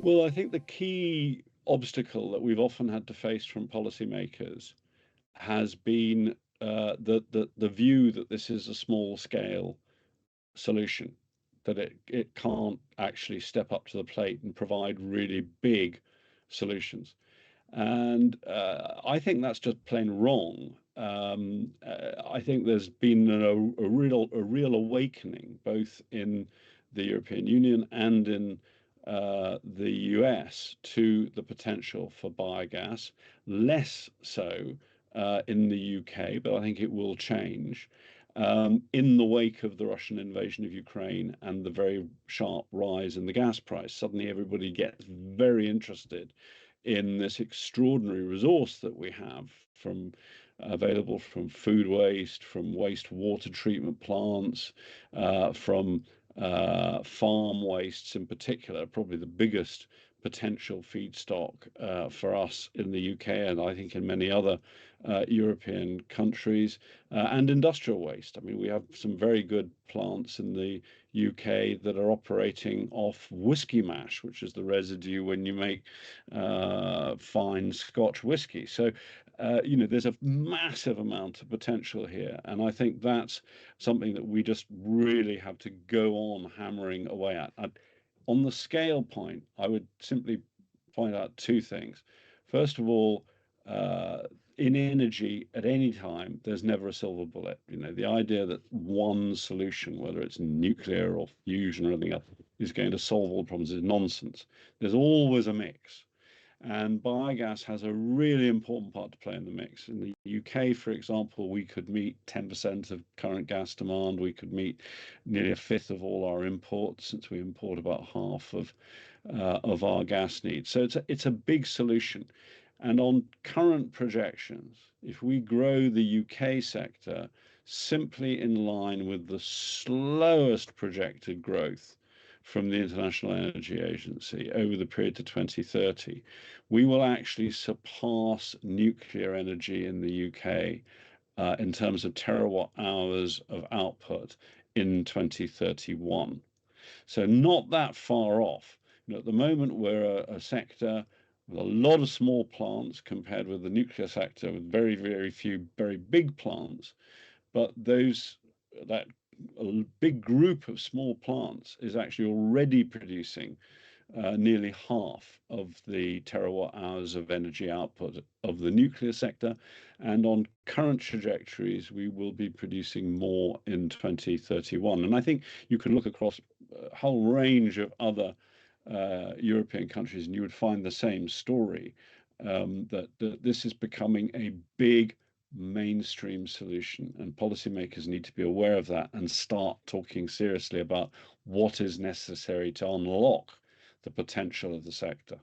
Well, I think the key obstacle that we've often had to face from policymakers has been the view that this is a small scale solution, that it can't actually step up to the plate and provide really big solutions. And I think that's just plain wrong. I think there's been a real awakening both in the European Union and in the US to the potential for biogas, less so in the UK, but I think it will change. In the wake of the Russian invasion of Ukraine and the very sharp rise in the gas price, suddenly everybody gets very interested in this extraordinary resource that we have from available from food waste, from wastewater treatment plants, from farm wastes in particular, probably the biggest potential feedstock for us in the UK and I think in many other European countries, and industrial waste. I mean, we have some very good plants in the UK that are operating off whiskey mash, which is the residue when you make fine Scotch whiskey. So, there's a massive amount of potential here. And I think that's something that we just really have to go on hammering away at. On the scale point, I would simply point out two things. First of all, in energy at any time, there's never a silver bullet. The idea that one solution, whether it's nuclear or fusion or anything else, is going to solve all problems is nonsense. There's always a mix. And biogas has a really important part to play in the mix. In the UK, for example, we could meet 10% of current gas demand. We could meet nearly a fifth of all our imports, since we import about half of our gas needs. So it's a big solution. And on current projections, if we grow the UK sector simply in line with the slowest projected growth from the International Energy Agency over the period to 2030, we will actually surpass nuclear energy in the UK in terms of terawatt hours of output in 2031. So not that far off. At the moment, we're a sector with a lot of small plants compared with the nuclear sector with very, very few very big plants. But that a big group of small plants is actually already producing nearly half of the terawatt hours of energy output of the nuclear sector. And on current trajectories, we will be producing more in 2031. And I think you can look across a whole range of other European countries and you would find the same story, that this is becoming a big mainstream solution, and policymakers need to be aware of that and start talking seriously about what is necessary to unlock the potential of the sector.